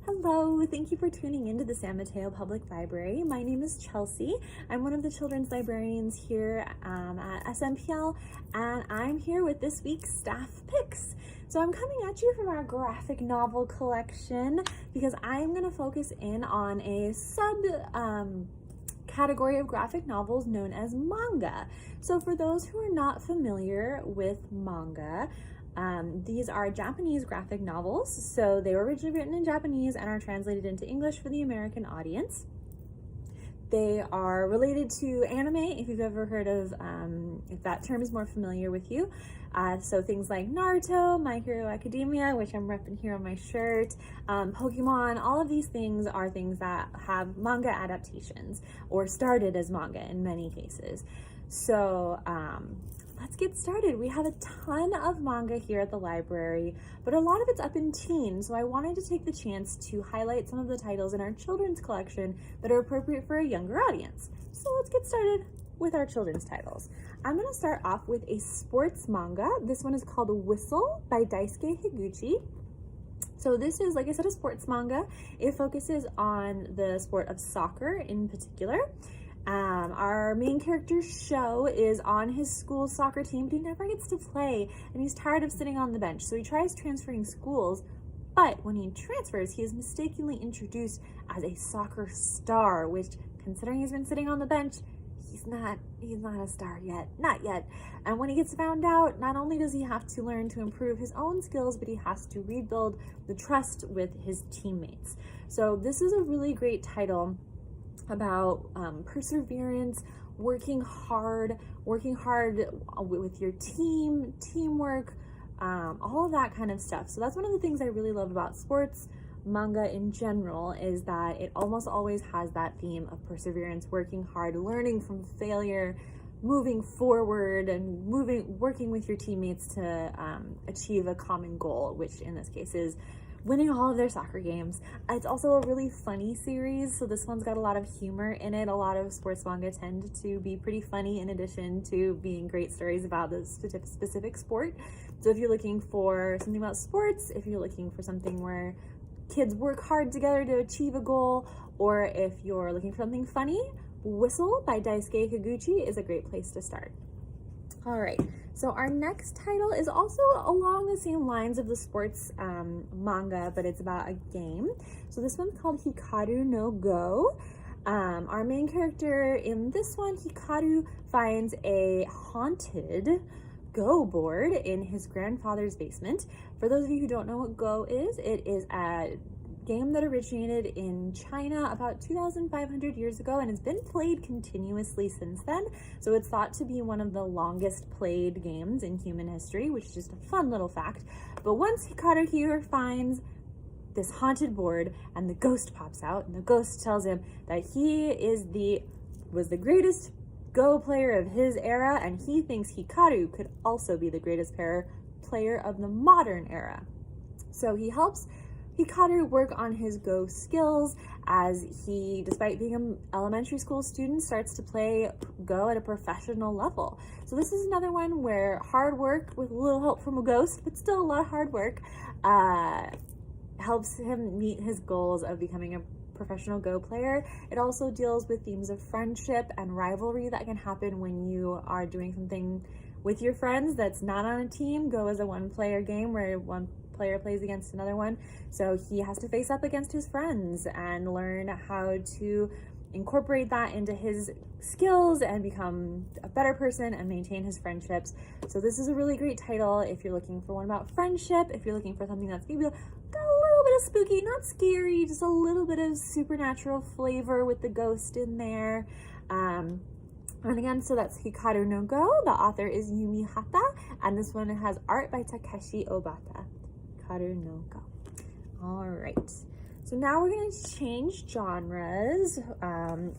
Hello, thank you for tuning into the San Mateo Public Library. My name is Chelsea. I'm one of the children's librarians here at SMPL, and I'm here with this week's staff picks. So I'm coming at you from our graphic novel collection because I'm going to focus in on a category of graphic novels known as manga. So for those who are not familiar with manga, these are Japanese graphic novels. So they were originally written in Japanese and are translated into English for the American audience. They are related to anime, if you've ever heard of, if that term is more familiar with you. So things like Naruto, My Hero Academia, which I'm repping here on my shirt, Pokemon, all of these things are things that have manga adaptations or started as manga in many cases. So let's get started. We have a ton of manga here at the library, but a lot of it's up in teen, so I wanted to take the chance to highlight some of the titles in our children's collection that are appropriate for a younger audience. So let's get started with our children's titles. I'm going to start off with a sports manga. This one is called Whistle by Daisuke Higuchi. So this is, like I said, a sports manga. It focuses on the sport of soccer in particular. Our main character, Sho, is on his school soccer team, but he never gets to play, and he's tired of sitting on the bench. So he tries transferring schools, but when he transfers, he is mistakenly introduced as a soccer star, which, considering he's been sitting on the bench, he's not a star yet, not yet. And when he gets found out, not only does he have to learn to improve his own skills, but he has to rebuild the trust with his teammates. So this is a really great title about perseverance, working hard with your teamwork, all of that kind of stuff. So that's one of the things I really love about sports manga in general, is that it almost always has that theme of perseverance, working hard, learning from failure, moving forward, and working with your teammates to achieve a common goal, which in this case is winning all of their soccer games. It's also a really funny series, so this one's got a lot of humor in it. A lot of sports manga tend to be pretty funny in addition to being great stories about the specific sport. So if you're looking for something about sports, if you're looking for something where kids work hard together to achieve a goal, or if you're looking for something funny, Whistle by Daisuke Higuchi is a great place to start. All right, so our next title is also along the same lines of the sports manga, but it's about a game. So this one's called Hikaru no Go. Our main character in this one, Hikaru, finds a haunted Go board in his grandfather's basement. For those of you who don't know what Go is, it is a game that originated in China about 2,500 years ago and has been played continuously since then. So it's thought to be one of the longest played games in human history, which is just a fun little fact. But once Hikaru here finds this haunted board and the ghost pops out, and the ghost tells him that he was the greatest Go player of his era, and he thinks Hikaru could also be the greatest player of the modern era. So he helps Hikaru work on his Go skills as he, despite being an elementary school student, starts to play Go at a professional level. So this is another one where hard work with a little help from a ghost, but still a lot of hard work, helps him meet his goals of becoming a professional Go player. It also deals with themes of friendship and rivalry that can happen when you are doing something with your friends that's not on a team. Go is a one-player game where one player plays against another one, so he has to face up against his friends and learn how to incorporate that into his skills and become a better person and maintain his friendships. So this is a really great title if you're looking for one about friendship, if you're looking for something that's maybe got a little bit of spooky, not scary, just a little bit of supernatural flavor with the ghost in there. And again, so that's Hikaru no Go. The author is Yumi Hotta, and this one has art by Takeshi Obata. Hikaru no Go. All right. So now we're going to change genres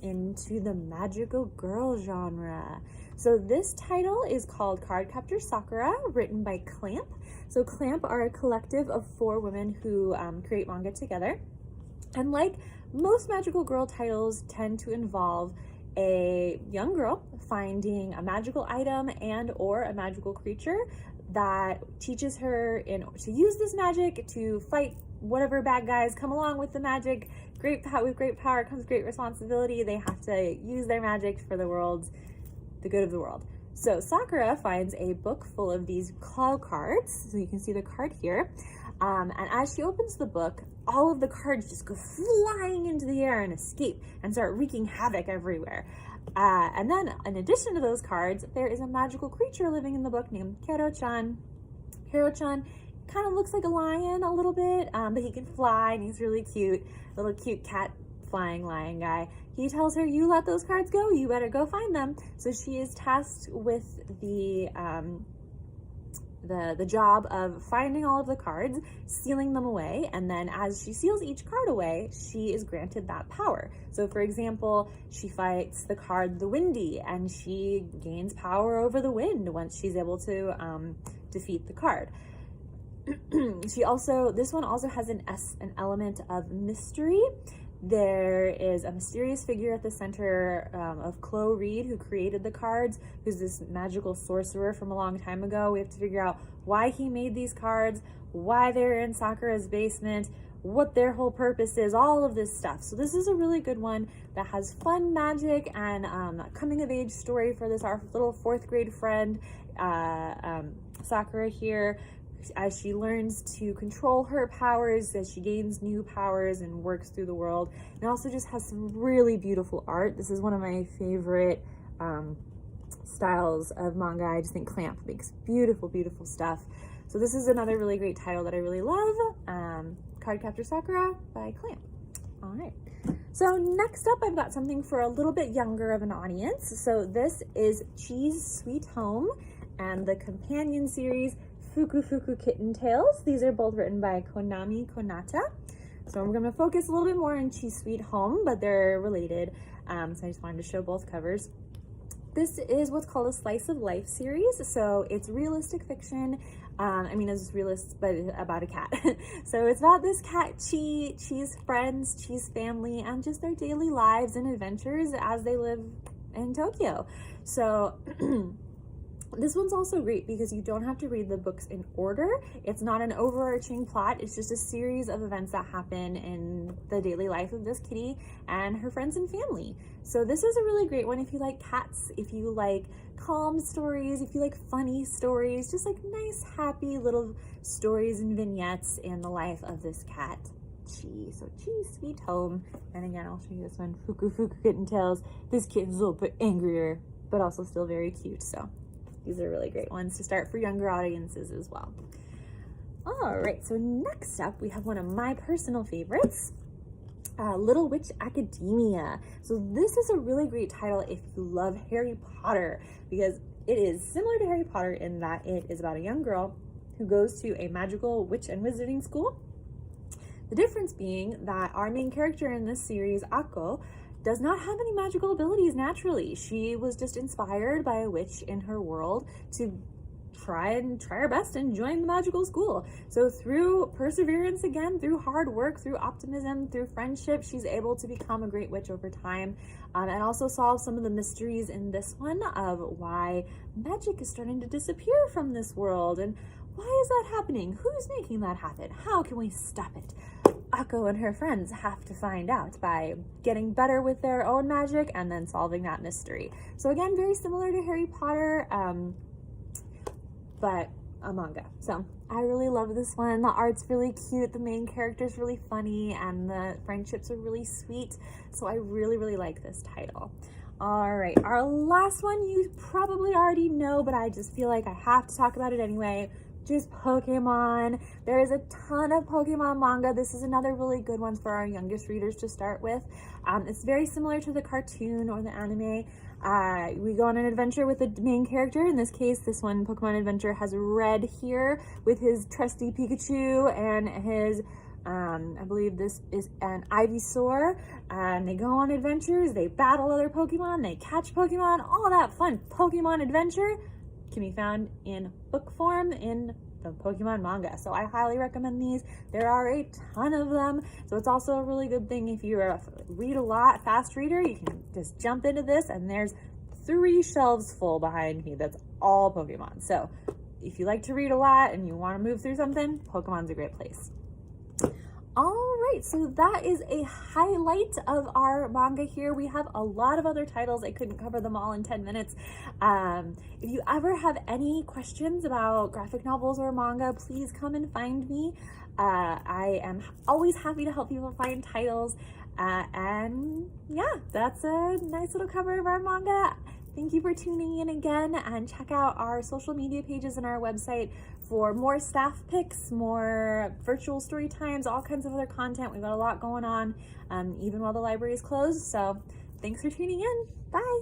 into the magical girl genre. So this title is called Cardcaptor Sakura, written by Clamp. So Clamp are a collective of 4 women who create manga together. And like most magical girl titles tend to involve a young girl finding a magical item and or a magical creature that teaches her to use this magic to fight whatever bad guys come along with the magic. With great power comes great responsibility. They have to use their magic for the good of the world. So Sakura finds a book full of these claw cards. So you can see the card here. And as she opens the book, all of the cards just go flying into the air and escape and start wreaking havoc everywhere. And then, in addition to those cards, there is a magical creature living in the book named Hiro-chan. Hiro-chan kind of looks like a lion a little bit, but he can fly and he's really cute. Little cute cat flying lion guy. He tells her, you let those cards go, you better go find them. So she is tasked with the job of finding all of the cards, sealing them away, and then as she seals each card away, she is granted that power. So for example, she fights the card the Windy, and she gains power over the wind once she's able to defeat the card. This one also has an element of mystery. There is a mysterious figure at the center of Chloe Reed, who created the cards, who's this magical sorcerer from a long time ago. We have to figure out why he made these cards, why they're in Sakura's basement, what their whole purpose is, all of this stuff. So this is a really good one that has fun magic and a coming of age story for our little 4th grade friend, Sakura here, as she learns to control her powers, as she gains new powers and works through the world. It also just has some really beautiful art. This is one of my favorite styles of manga. I just think Clamp makes beautiful, beautiful stuff. So this is another really great title that I really love, Cardcaptor Sakura by Clamp. All right. So next up, I've got something for a little bit younger of an audience. So this is Cheese Sweet Home and the companion series Fuku Kitten Tales. These are both written by Konami Konata. So I'm going to focus a little bit more on Cheese Sweet Home, but they're related. So I just wanted to show both covers. This is what's called a slice of life series. So it's realistic fiction. It's realist, but about a cat. So it's about this cat, Cheese friends, Cheese family, and just their daily lives and adventures as they live in Tokyo. So this one's also great because you don't have to read the books in order. It's not an overarching plot. It's just a series of events that happen in the daily life of this kitty and her friends and family. So this is a really great one if you like cats, if you like calm stories, if you like funny stories, just like nice, happy little stories and vignettes in the life of this cat, Cheese. So Cheese Sweet Home. And again, I'll show you this one, Fuku Kitten Tales. This kitten's a little bit angrier, but also still very cute. So these are really great ones to start for younger audiences as well. All right, so next up, we have one of my personal favorites, Little Witch Academia. So this is a really great title if you love Harry Potter, because it is similar to Harry Potter in that it is about a young girl who goes to a magical witch and wizarding school. The difference being that our main character in this series, Akko, does not have any magical abilities naturally. She was just inspired by a witch in her world to try her best and join the magical school. So through perseverance again, through hard work, through optimism, through friendship, she's able to become a great witch over time, and also solve some of the mysteries in this one of why magic is starting to disappear from this world and why is that happening? Who's making that happen? How can we stop it? Akko and her friends have to find out by getting better with their own magic and then solving that mystery. So again, very similar to Harry Potter, but a manga. So I really love this one. The art's really cute, the main character's really funny, and the friendships are really sweet. So I really, really like this title. All right, our last one you probably already know, but I just feel like I have to talk about it anyway. Just Pokemon. There is a ton of Pokemon manga. This is another really good one for our youngest readers to start with. It's very similar to the cartoon or the anime. We go on an adventure with the main character. In this case, this one, Pokemon Adventure, has Red here with his trusty Pikachu and his, I believe this is an Ivysaur. And they go on adventures, they battle other Pokemon, they catch Pokemon, all that fun Pokemon adventure can be found in book form in the Pokemon manga. So I highly recommend these. There are a ton of them. So it's also a really good thing if you're a read a lot, fast reader, you can just jump into this, and there's 3 shelves full behind me that's all Pokemon. So if you like to read a lot and you want to move through something, Pokemon's a great place. All right, so that is a highlight of our manga here. We have a lot of other titles. I couldn't cover them all in 10 minutes. If you ever have any questions about graphic novels or manga, please come and find me. I am always happy to help people find titles. And yeah, that's a nice little cover of our manga. Thank you for tuning in again, and check out our social media pages and our website for more staff picks, more virtual story times, all kinds of other content. We've got a lot going on, even while the library is closed. So thanks for tuning in. Bye.